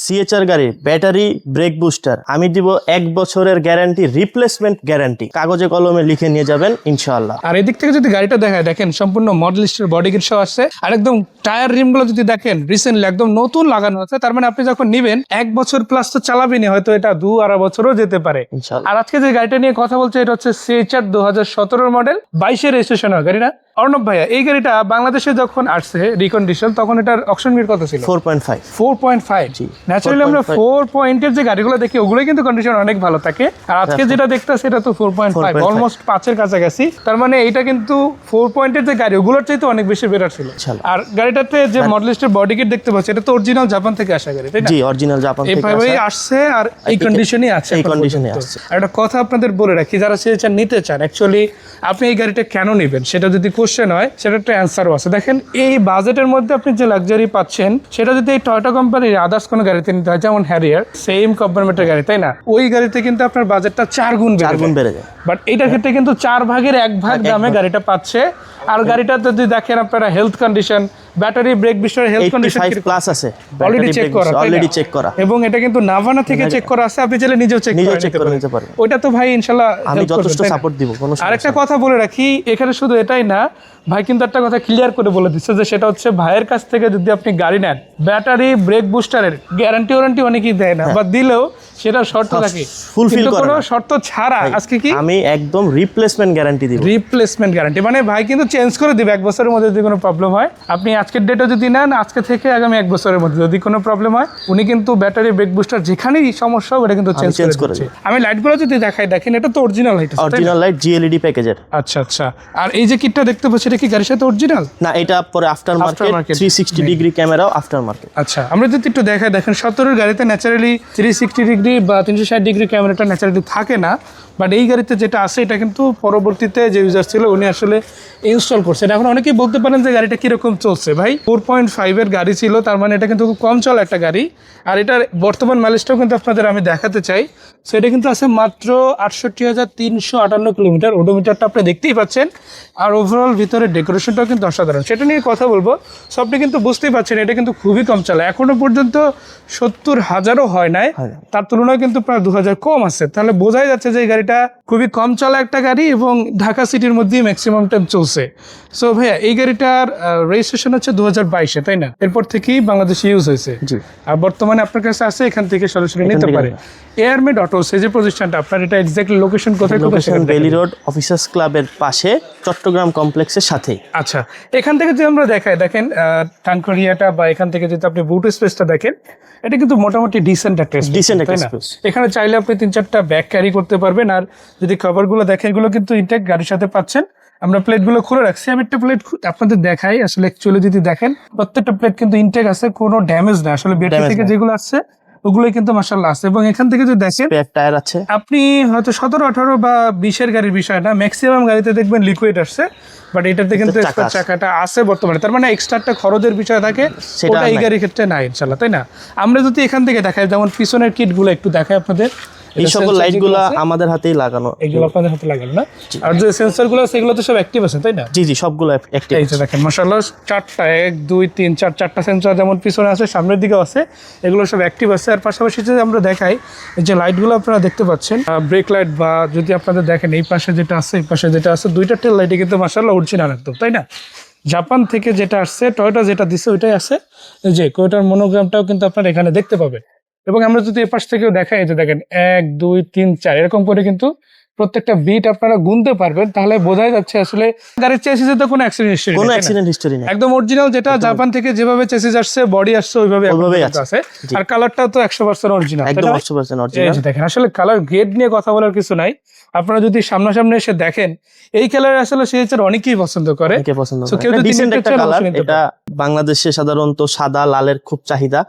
সিএচআর গাড়ি battery brake booster আমি দিব 1 বছরের গ্যারান্টি রিপ্লেসমেন্ট গ্যারান্টি কাগজে কলমে লিখে নিয়ে যাবেন ইনশাআল্লাহ। আর এদিক থেকে যদি গাড়িটা দেখায় দেখেন সম্পূর্ণ মডেলিস্টের বডি কিট সহ আসছে আর একদম টায়ার রিম গুলো যদি দেখেন রিসেন্টলি একদম নতুন লাগানো আছে। তার মানে আপনি যখন নিবেন 1 বছর প্লাস তো চালাবেনই, হয়তো এটা 2-2.5 বছরও যেতে পারে ইনশাআল্লাহ। আর আজকে যে গাড়িটা নিয়ে কথা বলছে এটা হচ্ছে সিএচআর 2017 মডেল 22 এর রেজিস্ট্রেশন গাড়ি না অর্ণব ভাইয়া? এই গাড়িটা বাংলাদেশে যখন আসছে রিকন্ডিশন তখন এটার অকশন গ্রেড কত ছিল? 4.5 4.5 ন্যাচারালি আমরা 4 পয়েন্টের যে গাড়িগুলো দেখি ওগুলোই কিন্তু কন্ডিশন অনেক ভালো থাকে। আর আজকে যেটা দেখতেছি এটা তো 4.5 অলমোস্ট 5 এর কাছাকাছি। তার মানে এটা কিন্তু 4 পয়েন্টের যে গাড়ি ওগুলোর চাইতে অনেক বেশি বেটার ছিল। আর গাড়িটাতে যে মডেলিস্টের বডি কিট দেখতে পাচ্ছি এটা তো অরিজিনাল জাপান থেকে আসা গাড়ি, তাই না? জি অরিজিনাল জাপান থেকে এইভাবেই আসছে আর এই কন্ডিশনই আছে। এই কন্ডিশনে আসছে। আর একটা কথা আপনাদের বলে রাখি, যারা সিএচআর নিতে চান অ্যাকচুয়ালি আপনি এই গাড়িটা কেন নেবেন সেটা যদি কোশ্চেন হয় সেটা একটা অ্যান্সারও আছে। দেখেন এই বাজেটের মধ্যে আপনি যে লাক্সারি পাচ্ছেন সেটা যদি এই টয়োটা কোম্পানির আদার্স কোনো গাড়িতে নিতে হয় যেমন হ্যারিয়ার সেম কম্পার্টমেন্টের গাড়ি, তাই না? ওই গাড়িতে কিন্তু আপনার বাজেটটা 4 গুণ বেড়ে যায়। বাট এটার ক্ষেত্রে কিন্তু 4 ভাগের 1 ভাগ দামে গাড়িটা পাচ্ছে। আর গাড়িটা যদি দেখেন আপনারা health condition battery break বিস্টার health condition plus আছে অলরেডি চেক করা এবং এটা কিন্তু নাভানা থেকে চেক করা আছে। আপনি চাইলে নিজেও চেক করে নিতে পারেন। ওটা তো ভাই ইনশাআল্লাহ আমি যথেষ্ট সাপোর্ট দিব। আরেকটা কথা বলে রাখি, এখানে শুধু এটাই না, ভাই কিন্তু একটা কথা ক্লিয়ার করে বলে দিচ্ছে যে সেটা হচ্ছে ভাইয়ের কাছ থেকে যদি আপনি গাড়ি নেন ব্যাটারি ব্রেক বুস্টারের গ্যারান্টি ওয়ারেন্টি অনেকেই দেয় না বা দিলেও সেটা শর্ত থাকে ফুলফিল করে কোনো শর্ত ছাড়া। আজকে কি আমি একদম রিপ্লেসমেন্ট গ্যারান্টি দিব। রিপ্লেসমেন্ট গ্যারান্টি মানে ভাই কিন্তু চেঞ্জ করে দিবে 1 বছরের মধ্যে যদি কোনো প্রবলেম হয়। আপনি আজকের ডেটে যদি নেন আজকে থেকে আগামী 1 বছরের মধ্যে যদি কোনো প্রবলেম হয় উনি কিন্তু ব্যাটারি ব্রেক বুস্টার যেখানেই সমস্যা হবে এটা কিন্তু চেঞ্জ করে দিচ্ছে। আমি লাইটগুলো যদি দেখাই দেখেন এটা তো অরিজিনাল লাইট, অরিজিনাল লাইট জিএলইডি প্যাকেজের। আচ্ছা আচ্ছা। আর এই যে কিটটা দেখতে পাচ্ছি এটা কি গাড়ির সাথে অরিজিনাল না? এটা পরে আফটার মার্কেট 360 ডিগ্রি ক্যামেরাও আফটার মার্কেট। আচ্ছা আমরা যদি একটু দেখাই দেখেন 17 এর গাড়িতে ন্যাচারালি 360 ডিগ্রি বা 360 ডিগ্রি ক্যামেরাটা ন্যাচারালি থাকে না। বাট এই গাড়িতে যেটা আছে এটা কিন্তু পরবর্তীতে যে ইউজার ছিল উনি আসলে ইনস্টল করছেন। এখন অনেকেই বলতে পারেন যে গাড়িটা কিরকম চলছে। ভাই 4.5 এর গাড়ি ছিল, তার মানে এটা কিন্তু খুব কম চলা একটা গাড়ি। আর এটার বর্তমান মাইলেজটাও কিন্তু আপনাদের আমি দেখাতে চাই। সো এটা কিন্তু আছে মাত্র 68,358 কিলোমিটার। ওডোমিটারটা আপনি দেখতেই পাচ্ছেন। আর ওভারঅল ভিতরে ডেকোরেশনটাও কিন্তু অসাধারণ, সেটা নিয়ে কথা বলবো। সো আপনি কিন্তু বুঝতেই পারছেন এটা কিন্তু খুবই কম চলা। এখনো পর্যন্ত 70,000ও হয় নাই, তার তুলনায় কিন্তু প্রায় 2,000 কম আছে। তাহলে বোঝাই যাচ্ছে যে এই গাড়িটা খুবই কম চলা একটা গাড়ি এবং ঢাকা সিটির মধ্যেই ম্যাক্সিমাম টাইম চলছে। সো ভাইয়া এই গাড়িটার রেজিস্ট্রেশন হচ্ছে 2022-এ, তাই না? এরপর থেকেই বাংলাদেশে ইউজ হয়েছে। আর বর্তমানে আপনার কাছে আছে, এখান থেকে সরাসরি নিতে পারে। এয়ারমেড অটোস এই যে প্রতিষ্ঠানটা আপনার, এটা এক্স্যাক্টলি লোকেশন কোথায়? লোকেশন বেলি রোড অফিসার্স ক্লাবের পাশে চট্টগ্রাম কমপ্লেক্সের সাথে। আচ্ছা এখান থেকে যদি আমরা দেখাই দেখেন টানকরিয়াটা বা এখান থেকে যদি আপনি বুট স্পেসটা দেখেন এটা কিন্তু মোটামুটি ডিসেন্ট একটা স্পেস। এখানে চাইলে আপনি 3-4টা ব্যাগ ক্যারি করতে পারবেন। আর যদি কভারগুলো দেখেন এগুলো কিন্তু ইনটেক গাড়ির সাথে পাচ্ছেন। আমরা প্লেটগুলো খুলে রাখছি। আমি একটা প্লেট আপনাদের দেখাই। আসলে অ্যাকচুয়ালি যদি দেখেন প্রত্যেকটা প্লেট কিন্তু ইনটেক আছে, কোনো ড্যামেজ না। আসলে ব্যাটারি থেকে যেগুলো আছে ওগুলোই কিন্তু মাশাআল্লাহ আছে। এবং এখান থেকে যদি দেখেন টায়ার আছে, আপনি হয়তো 17-18 বা 20 এর গাড়ির বিষয় না, ম্যাক্সিমাম গাড়িতে দেখবেন লিকুইড আসছে। বাট এটাতে কিন্তু এক্সট্রা চাকাটা আছে বর্তমানে। তার মানে এক্সট্রা একটা খরচের বিষয় থাকে, ওটা এই গাড়ির ক্ষেত্রে নাই ইনশাআল্লাহ, তাই না? আমরা যদি এখান থেকে দেখাই যেমন পিছনের কিটগুলো একটু দেখাই আপনাদের। এই সকল লাইটগুলো আমাদের হাতেই লাগানো, এগুলো আপনাদের হাতে লাগানো না? আর যে সেন্সরগুলো আছে এগুলো তো সব অ্যাক্টিভ আছে, তাই না? জি জি সবগুলো অ্যাক্টিভ। এই যে দেখেন মাশাআল্লাহ 4টা 1 2 3 4 4টা সেন্সর যেমন পিছনে আছে সামনের দিকেও আছে, এগুলো সব অ্যাক্টিভ আছে। আর পাশাপাশি যদি আমরা দেখাই এই যে লাইটগুলো আপনারা দেখতে পাচ্ছেন ব্রেক লাইট বা যদি আপনাদের দেখেন এই পাশে যেটা আছে এই পাশে যেটা আছে দুইটা টেল লাইটই কিন্তু মাশাআল্লাহ অরিজিনাল একদম, তাই না? জাপান থেকে যেটা আসছে টয়োটা যেটা দিচ্ছে ওইটাই আছে। এই যে টয়োটার মনোগ্রামটাও কিন্তু আপনারা এখানে দেখতে পাবেন। এবং আমরা যদি এই পাশ থেকেও দেখাই যে দেখেন 1 2 3 4 এরকম করে কিন্তু প্রত্যেকটা বিট আপনারা গুনতে পারবেন। তাহলে বোঝাই যাচ্ছে আসলে গাড়ির চেসিসে তো কোনো অ্যাক্সিডেন্ট হিস্টরি নেই, একদম অরিজিনাল যেটা জাপান থেকে যেভাবে চেসিস আসছে বডি আসছে ওইভাবে আছে। আর কালারটাও তো 100% অরিজিনাল, একদম 100% অরিজিনাল। দেখেন আসলে কালার গ্রেড নিয়ে কথা বলার কিছু নাই। আপনারা যদি সামনাসামনি এসে দেখেন এই কালার আসলে সিএচআর অনেকেই পছন্দ করে। এটা বাংলাদেশে সাধারণত সাদা লালের খুব চাহিদা,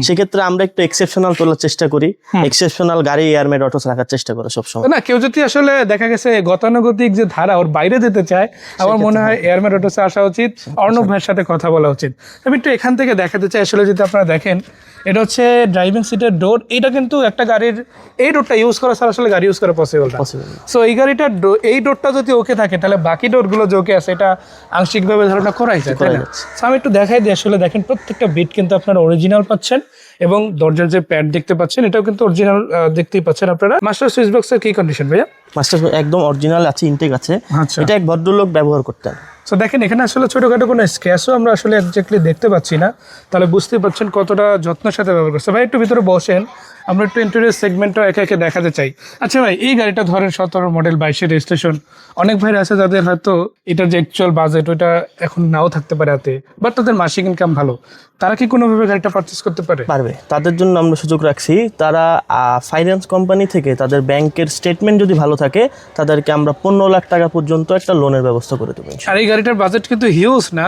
সেক্ষেত্রে আমরা একটু এক্সেপশনাল তোলার চেষ্টা করি। এক্সেপশনাল গাড়ি এয়ারমেড অটোস রাখার চেষ্টা করে সবসময়। না কেউ যদি আসলে দেখা গেছে গতানুগতিক যে ধারা ওর বাইরে যেতে চায়, আমার মনে হয় এয়ারমেড অটোসে আসা উচিত, অর্ণব ভাইয়ের সাথে কথা বলা উচিত। আমি একটু এখান থেকে দেখাতে চাই। আসলে যদি আপনারা দেখেন এটা হচ্ছে ড্রাইভিং সিটের ডোর। এটা কিন্তু একটা গাড়ির এই ডোরটা ইউজ করা ছাড়া আসলে গাড়ি ইউজ করা পসিবল না। সো এই গাড়িটার এই ডোরটা যদি ওকে থাকে তাহলে বাকি ডোরগুলো যে ওকে আছে এটা আংশিকভাবে ধারণা করাই যায়, তাই না? সো আমি একটু দেখাই দিই। আসলে দেখেন প্রত্যেকটা বিট কিন্তু আপনারা অরিজিনাল পাচ্ছেন এবং দরজার যে প্যাড দেখতে পাচ্ছেন এটাও কিন্তু অরিজিনাল দেখতেই পাচ্ছেন আপনারা। মাস্টার সুইচ বক্সের কি কন্ডিশন ভাইয়া? মাস্টার একদম অরিজিনাল আছে, ইনটেক আছে। আচ্ছা। এটা এক ভদ্রলোক ব্যবহার করতেন। তো দেখেন এখানে আসলে ছোটখাটো কোনো স্ক্র্যাচও আমরা আসলে একজাক্টলি দেখতে পাচ্ছি না, তাহলে বুঝতেই পারছেন কতটা যত্নের সাথে ব্যবহার করছে। ভাই একটু ভিতরে বসেন, আমরা একটু ইন্টেরিয়র সেগমেন্টটা একে একে দেখাতে চাই। আচ্ছা ভাই, এই গাড়িটা ধরেন 17 মডেল 22-এর রেজিস্ট্রেশন, অনেক ভাইরা আছে যাদের হয়তো এটার যে অ্যাকচুয়াল বাজেট ওইটা এখন নাও থাকতে পারে হাতে, বাট তাদের মাসিক ইনকাম ভালো, তারা কি কোনোভাবে গাড়িটা পারচেস করতে পারে? পারবে। তাদের জন্য আমরা সুযোগ রাখছি, তারা ফাইন্যান্স কোম্পানি থেকে তাদের ব্যাংকের স্টেটমেন্ট যদি ভালো থাকে তাদেরকে আমরা 15 লাখ টাকা পর্যন্ত একটা লোনের ব্যবস্থা করে দেবো। আর এই গাড়িটার বাজেট কিন্তু হিউজ না,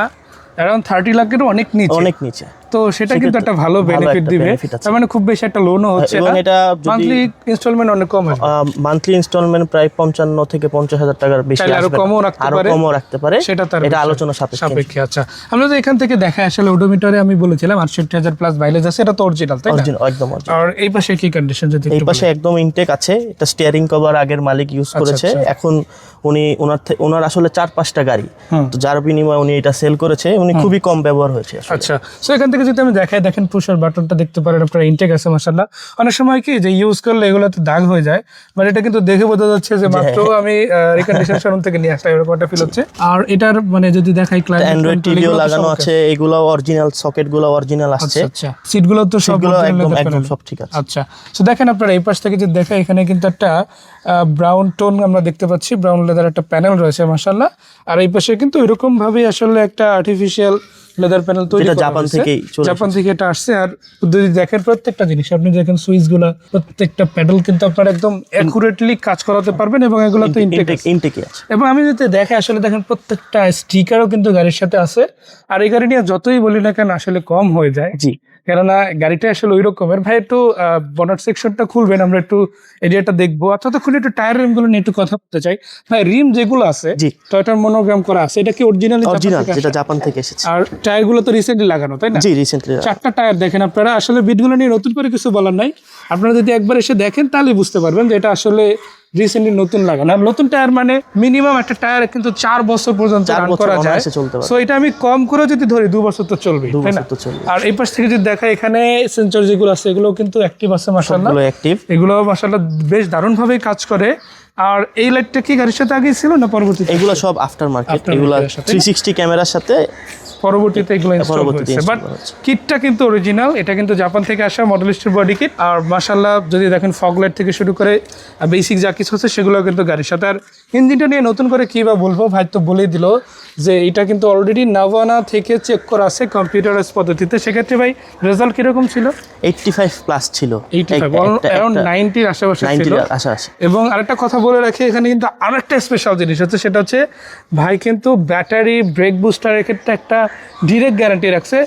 অ্যারাউন্ড 30 লাখেরও অনেক নিচে, অনেক নিচে। তো সেটা কিন্তু একটা ভালো বেনিফিট দিবে। তার মানে খুব বেশি একটা লোনও হচ্ছে এবং না, এটা মান্থলি ইনস্টলমেন্ট অনেক কম আসবে। মান্থলি ইনস্টলমেন্ট প্রায় 55 থেকে 50,000 টাকার বেশি চাইলে আরো আসবে, কমও রাখতে আরো পারে, কমও রাখতে পারে, সেটা তার এটা বিষয়। আলোচনা সাপেক্ষে। আচ্ছা, আমরা তো এখান থেকে দেখা আসলে ওডোমিটারে আমি বলেছিলাম 68,000 প্লাস মাইলেজ আছে, এটা তো অরিজিনাল তাই না? অরিজিনাল, একদম অরিজিনাল। আর এই পাশে কি কন্ডিশন যদি এই একটু পাশে একদম ইনটেক আছে। এটা স্টিয়ারিং কভার আগের মালিক ইউজ করেছে, এখন উনি ওনার আসলে 4-5টা গাড়ি, তো যার বিনিময়ে উনি এটা সেল করেছে, উনি খুবই কম ব্যবহার হয়েছে আসলে। আচ্ছা, সো এখান থেকে যদি আমি দেখাই, দেখেন পুশার বাটনটা দেখতে পারেন আপনারা, ইনটেক আছে মাশাআল্লাহ। অনেক সময় কি যে ইউজ করলে এগুলোতে দাগ হয়ে যায়, বাট এটা কিন্তু দেখে বোঝা যাচ্ছে যে মাত্র আমি রিকন্ডিশন শোরুম থেকে নিয়ে আসা, এরকম একটা ফিল হচ্ছে। আর এটার মানে যদি দেখাই অ্যান্ড্রয়েড টিভিও লাগানো আছে, এগুলো অরিজিনাল, সকেটগুলো অরিজিনাল আসছে। আচ্ছা, সিটগুলো তো সব একদম সব ঠিক আছে। আচ্ছা, সো দেখেন আপনারা এই পাশ থেকে যদি দেখেন, এখানে কিন্তু একটা ব্রাউন টোন আমরা দেখতে পাচ্ছি, ব্রাউন লেদার একটা প্যানেল রয়েছে মাশাআল্লাহ। আর এই পাশে কিন্তু এরকম ভাবে আসলে একটা আর্টিফিশিয়াল লেদার প্যানেল তৈরি করা জাপান হয়েছে, থেকেই জাপান থেকে এটা আসছে। আর যদি দেখেন প্রত্যেকটা জিনিস, আপনি দেখেন সুইচগুলা, প্রত্যেকটা প্যাডেল কিন্তু আপনারা একদম অ্যাকুরেটলি কাজ করাতে পারবেন, এবং এগুলো তো ইনটেকই আছে। এবং আমি যদি দেখে আসলে দেখেন প্রত্যেকটা স্টিকারও কিন্তু গাড়ির সাথে আছে। আর এই গাড়ি নিয়ে যতই বলি না কেন আসলে কম হয়ে যায়, জি, কেননা গাড়িটা আসলে ওই রকমের। ভাই একটু বনাট সেকশনটা খুলবেন, আমরা একটু এরিয়াটা দেখবো। অর্থাৎ খুলে একটু টায়ার রিম গুলো নিয়ে একটু কথা বলতে চাই। ভাই রিম যেগুলো আছে টয়োটার মনোগ্রাম করা আছে, এটা কি অরিজিনাল? যেটা জাপান থেকে এসেছে। আর টায়ার গুলো তো রিসেন্টলি লাগানো তাই না? জি, রিসেন্টলি। 4টা টায়ার দেখেন আপনারা, আসলে বিটগুলো নিয়ে নতুন করে কিছু বলার নাই, আপনারা যদি একবার এসে দেখেন তাহলে বুঝতে পারবেন যে এটা আসলে রিসেন্টলি নতুন লাগানো। আর নতুন টায়ার মানে মিনিমাম একটা টায়ার কিন্তু 4 বছর পর্যন্ত রান করা যায়। সো এটা আমি কম করে যদি ধরি 2 বছর তো চলবে তাই না? আর এই পাশ থেকে যদি দেখা, এখানে সেন্সর যেগুলো আছে এগুলো কিন্তু অ্যাক্টিভ আছে মাশাআল্লাহ, এগুলো মাশাআল্লাহ বেশ দারুণ ভাবে কাজ করে। আর এই লাইটটা কি গাড়ির সাথে আগে ছিল না পরবর্তীতে? এগুলো সব আফটার মার্কেট, এগুলো 360 ক্যামেরার সাথে পরবর্তীতে এগুলো ইনস্টল হয়েছে, বাট কিটটা কিন্তু অরিজিনাল। এটা কিন্তু জাপান থেকে আসা মডেলিস্টের বডি কিট। আর মাশাআল্লাহ যদি দেখেন ফগ লাইট থেকে শুরু করে বেসিক যা কিছু আছে সেগুলো কিন্তু গাড়ির সাথে। আর ইঞ্জিনটা নিয়ে নতুন করে কি বা বলবো, ভাই তো বলেই দিল যে এটা কিন্তু অলরেডি নাভানা থেকে চেক করা আছে কম্পিউটারাইজ পদ্ধতিতে। সেক্ষেত্রে ভাই রেজাল্ট কিরকম ছিল? 85 প্লাস ছিল, 85 অ্যারাউন্ড 90 এর আশেপাশে ছিল। এবং আরেকটা কথা বলে রাখি, এখানে কিন্তু আরেকটা স্পেশাল জিনিস হচ্ছে, সেটা হচ্ছে ভাই কিন্তু ব্যাটারি ব্রেক বুস্টারের ক্ষেত্রে একটা ডিরেক্ট গ্যারান্টি রাখছে,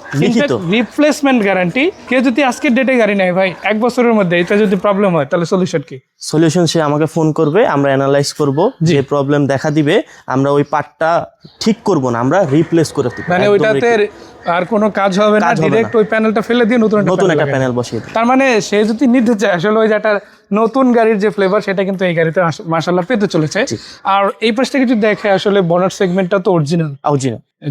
রিপ্লেসমেন্ট গ্যারান্টি। কেউ যদি আজকের ডেটে গাড়ি নেয় ভাই 1 বছরের মধ্যে এটা যদি প্রবলেম হয় তাহলে সলিউশন কি? সলিউশন সে আমাকে ফোন করবে, আমরা অ্যানালাইজ করব, যে প্রবলেম দেখা দিবে আমরা ওই পার্টটা ঠিক করব না, আমরা রিপ্লেস করে দেব। মানে ওইটাতে আর কোনো কাজ হবে না, ডাইরেক্ট ওই প্যানেলটা ফেলে দিয়ে নতুন একটা প্যানেল বসিয়ে দেব। তার মানে সে যদি নিতে চায় আসলে ওই যেটা নতুন গাড়ির যে ফ্লেভার সেটা কিন্তু এই গাড়িতে মাশাআল্লাহ পেতে চলেছে। আর এই পাশ থেকে যদি দেখে আসলে বনাট সেগমেন্টটা তো অরিজিনাল,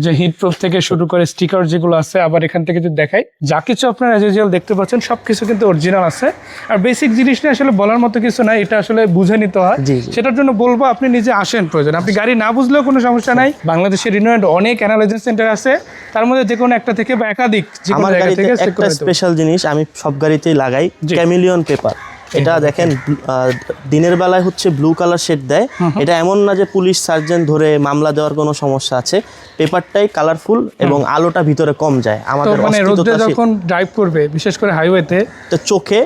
যে হিট প্রুফ থেকে শুরু করে স্টিকার যেগুলো আছে, আবার এখান থেকে যদি দেখাই যা কিছু আপনারা এজ ইউজুয়াল দেখতে পাচ্ছেন সবকিছু কিন্তু অরিজিনাল আছে। আর বেসিক জিনিস নিয়ে আসলে বলার মতো কিছু নাই, এটা আসলে বুঝে নিতে হয়। সেটার জন্য বলবো আপনি নিজে আসেন, প্রয়োজন আপনি গাড়ি না বুঝলেও কোনো সমস্যা নাই। বাংলাদেশের রিনোভেন্ট অনেক অ্যানালাইসিস সেন্টার আছে, তার মধ্যে যে কোনো একটা থেকে বা একাধিক যে কোনো জায়গা থেকে একটা স্পেশাল জিনিস আমি সব গাড়িতেই লাগাই, ক্যামিলিয়ন পেপার। এটা দেখেন দিনের বেলায় হচ্ছে ব্লু কালার শেড দেয়। এটা এমন না যে পুলিশ সার্জেন্ট ধরে মামলা দেওয়ার কোনো সমস্যা আছে, পেপারটাই কালারফুল এবং আলোটা ভিতরে কম যায়। আমাদের মানে রোদে যখন ড্রাইভ করবে বিশেষ করে হাইওয়েতে, তো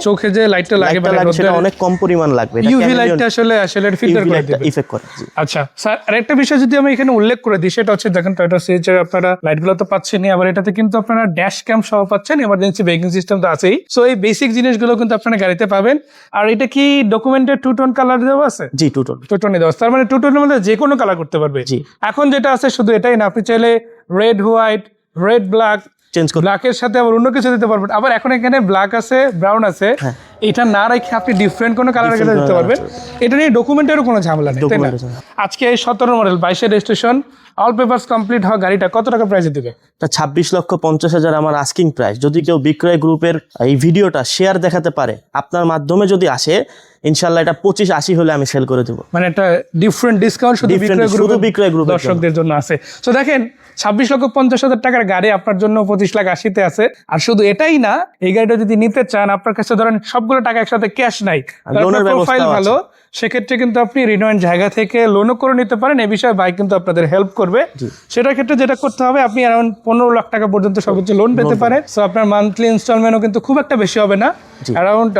চোখে যে লাইটটা লাগে সেটা অনেক কম পরিমাণ লাগবে। ইউভি লাইটটা আসলে ফিল্টার করে দিবে, ইফেক্ট করে। আচ্ছা স্যার, আরেকটা বিষয় যদি আমি এখানে উল্লেখ করে দিই, সেটা হচ্ছে দেখেন টয়োটা সিএইচআর আপনারা লাইটগুলো তো পাচ্ছেনই, আবার এটাতে কিন্তু আপনারা ড্যাশ ক্যাম সহ পাচ্ছেন, ইমার্জেন্সি ব্রেকিং সিস্টেম তো আছেই। সো এই বেসিক জিনিসগুলো কিন্তু আপনারা গাড়িতে পাবেন। আর এটা কি ডকুমেন্টেড 2 টোন কালার দেওয়া আছে? জি, 2 টোনে দেওয়া আছে। তার মানে 2 টোনের মধ্যে যে কোনো কালার করতে পারবে। এখন যেটা আছে শুধু এটাই না, আপনি চাইলে red white, red black, change করতে। ব্ল্যাকের সাথে আবার অন্য কিছু দিতে পারবেন। আবার এখন এখানে ব্ল্যাক আছে, ব্রাউন আছে, এটা না রেখে আপনি ডিফারেন্ট কোনো কালারের Different দিতে colour পারবেন। এটা নিয়ে ডকুমেন্টেরও কোনো ঝামেলা নেই, তাই না? Document আজকে এই 17 model 22 registration all papers complete হওয়া গাড়িটা কত টাকা প্রাইসে দিবে? তা 26,50,000 আমার আস্কিং প্রাইস। যদি কেউ বিক্রয় গ্রুপের এই ভিডিওটা শেয়ার দেখাতে পারে আপনার মাধ্যমে যদি আসে, ইনশাল্লাহ এটা 25-80 হলে আমি সেল করে দেবো। মানে একটা ডিফারেন্ট ডিসকাউন্ট শুধু বিক্রয় গ্রুপের দর্শকদের জন্য আছে। তো দেখেন 26,50,000 টাকার গাড়ি আপনার জন্য 25,80,000-তে আছে। আর শুধু এটাই না, এই গাড়িটা যদি নিতে চান, আপনার কাছে ধরেন সবগুলো টাকা একসাথে ক্যাশ নাই, লোনের প্রোফাইল ব্যবস্থা ভালো, সেক্ষেত্রে কিন্তু আপনি রিনোয়েন্ট জায়গা থেকে লোনও করে নিতে পারেন। এই বিষয়ে ভাই কিন্তু আপনাদের হেল্প করবে। সেটার ক্ষেত্রে যেটা করতে হবে, আপনি অ্যারাউন্ড 15 লাখ টাকা পর্যন্ত সর্বোচ্চ লোন পেতে পারেন। সো আপনার মান্থলি ইনস্টলমেন্টও কিন্তু খুব একটা বেশি হবে না, অ্যারাউন্ড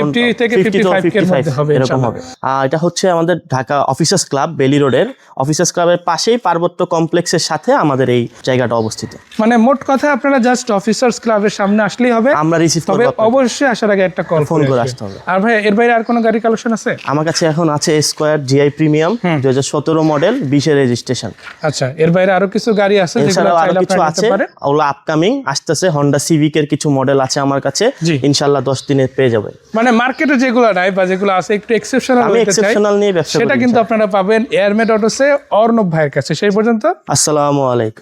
50 থেকে 55 এর মধ্যে হবে এরকম হবে। এটা হচ্ছে আমাদের ঢাকা অফিসার্স ক্লাব বেলি রোডের অফিসার্স ক্লাবের পাশেই পার্বত্য কমপ্লেক্সের সাথে আমাদের এই জায়গাটা অবস্থিত। মানে মোট কথা আপনারা জাস্ট অফিসার্স ক্লাবের সামনে আসলেই হবে, আমরা রিসিভ তবে করব। অবশ্যই আসার আগে একটা কল ফোন করে আসতে হবে। আর ভাই এর বাইরে আর কোনো গাড়ি কালেকশন আছে? আমার কাছে এখন আছে স্কয়ার জিআই প্রিমিয়াম 2017 মডেল 20 এর রেজিস্ট্রেশন। আচ্ছা, এর বাইরে আরো কিছু গাড়ি আছে যেগুলো এছাড়াও আরো চাইলে কিছু আপনারা আছে, নিতে পারেন? ওগুলো আপকামিং আসতেছে। হন্ডা সিভিক এর কিছু মডেল আছে আমার কাছে, জি। ইনশাআল্লাহ 10 দিনে পেয়ে যাবে। মানে মার্কেটে যেগুলো নাই বা যেগুলো আছে একটু এক্সেপশনাল আমি এক্সেপশনাল নিয়ে ব্যবসা করি। সেটা কিন্তু আপনারা পাবেন এয়ারমেট অটোসে অর্ণব ভাইয়ের কাছে। সেই পর্যন্ত আসসালামু আলাইকুম।